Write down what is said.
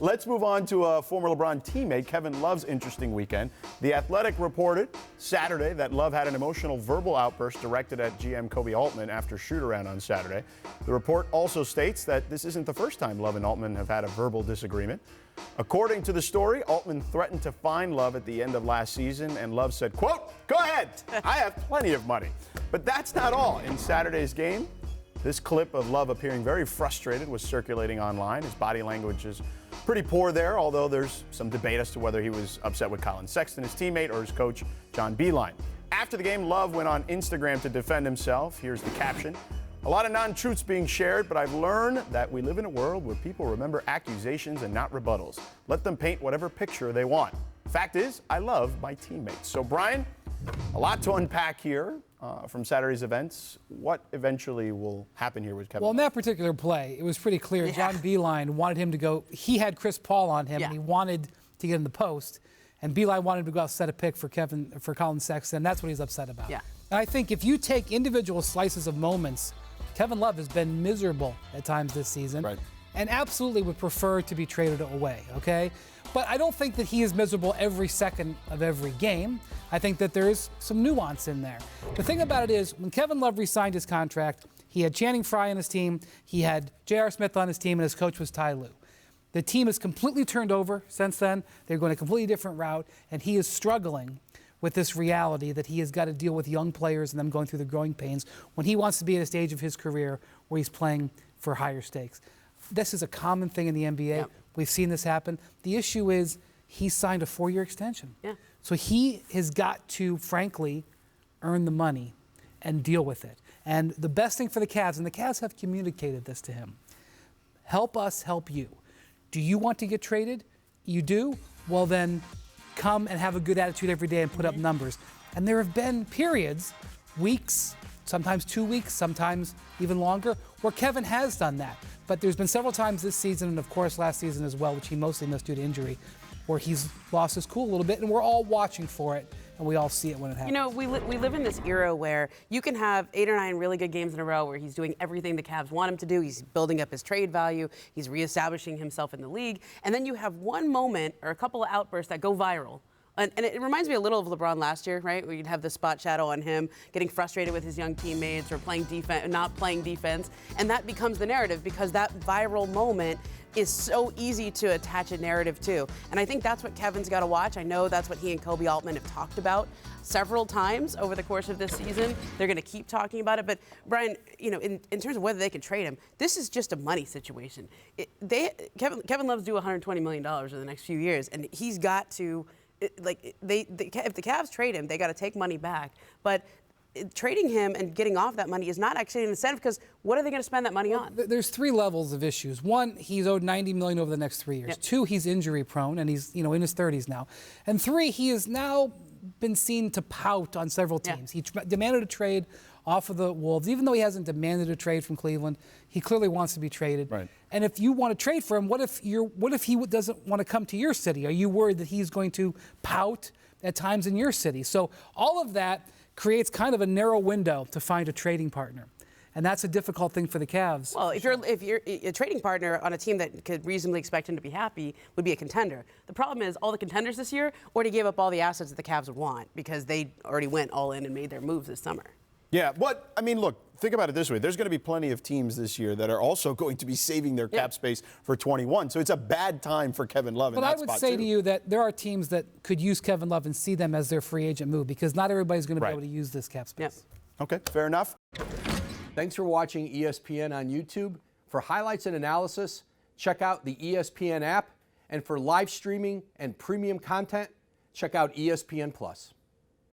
Let's move on to a former LeBron teammate, Kevin Love's interesting weekend. The Athletic reported Saturday that Love had an emotional verbal outburst directed at GM Koby Altman after shoot-around on Saturday. The report also states that this isn't the first time Love and Altman have had a verbal disagreement. According to the story, Altman threatened to fine Love at the end of last season, and Love said, quote, "Go ahead, I have plenty of money." But that's not all. In Saturday's game, this clip of Love appearing very frustrated was circulating online. His body language is pretty poor there, although there's some debate as to whether he was upset with Colin Sexton, his teammate, or his coach, John Beilein. After the game, Love went on Instagram to defend himself. Here's the caption. "A lot of non-truths being shared, but I've learned that we live in a world where people remember accusations and not rebuttals. Let them paint whatever picture they want. Fact is, I love my teammates." So, Brian, a lot to unpack here from Saturday's events. What eventually will happen here with Kevin? Well, in that particular play, it was pretty clear. Yeah. John Beilein wanted him to go. He had Chris Paul on him, Yeah. and he wanted to get in the post. And Beilein wanted to go out and set a pick for Colin Sexton. That's what he's upset about. Yeah. And I think if you take individual slices of moments, Kevin Love has been miserable at times this season. Right. And absolutely would prefer to be traded away, okay? But I don't think that he is miserable every second of every game. I think that there is some nuance in there. The thing about it is, when Kevin Love re-signed his contract, he had Channing Frye on his team, he had J.R. Smith on his team, and his coach was Ty Lue. The team has completely turned over since then. They're going a completely different route, and he is struggling with this reality that he has got to deal with young players and them going through the growing pains when he wants to be at a stage of his career where he's playing for higher stakes. This is a common thing in the NBA. Yep. We've seen this happen. The issue is he signed a 4-year extension. Yeah. So he has got to, frankly, earn the money and deal with it. And the best thing for the Cavs, and the Cavs have communicated this to him, help us help you. Do you want to get traded? You do? Well, then come and have a good attitude every day and put up numbers. And there have been periods, weeks, sometimes 2 weeks, sometimes even longer, where Kevin has done that. But there's been several times this season, and of course last season as well, which he mostly missed due to injury, where he's lost his cool a little bit, and we're all watching for it, and we all see it when it happens. You know, we live in this era where you can have 8 or 9 really good games in a row where he's doing everything the Cavs want him to do. He's building up his trade value. He's reestablishing himself in the league. And then you have one moment or a couple of outbursts that go viral. And it reminds me a little of LeBron last year, right? Where you'd have the spot shadow on him, getting frustrated with his young teammates or playing defense, not playing defense. And that becomes the narrative because that viral moment is so easy to attach a narrative to. And I think that's what Kevin's got to watch. I know that's what he and Koby Altman have talked about several times over the course of this season. They're going to keep talking about it. But, Brian, you know, in terms of whether they can trade him, this is just a money situation. Kevin Love's due $120 million in the next few years, and he's got to... if the Cavs trade him, they got to take money back. But trading him and getting off that money is not actually an incentive because what are they going to spend that money on? There's 3 levels of issues. One, he's owed $90 million over the next 3 years. Yep. 2, he's injury prone and he's in his 30s now. And 3, he has now been seen to pout on several teams. Yeah. He demanded a trade off of the Wolves, even though he hasn't demanded a trade from Cleveland. He clearly wants to be traded. Right. And if you want to trade for him, what if he doesn't want to come to your city? Are you worried that he's going to pout at times in your city? So all of that creates kind of a narrow window to find a trading partner. And that's a difficult thing for the Cavs. Well, if you're a trading partner on a team that could reasonably expect him to be happy, would be a contender. The problem is all the contenders this year already gave up all the assets that the Cavs would want because they already went all in and made their moves this summer. Yeah, look, think about it this way. There's going to be plenty of teams this year that are also going to be saving their cap space for 21. So it's a bad time for Kevin Love in that spot, But I would say to you that there are teams that could use Kevin Love and see them as their free agent move because not everybody's going to be able to use this cap space. Yep. Okay, fair enough. Thanks for watching ESPN on YouTube. For highlights and analysis, check out the ESPN app. And for live streaming and premium content, check out ESPN+.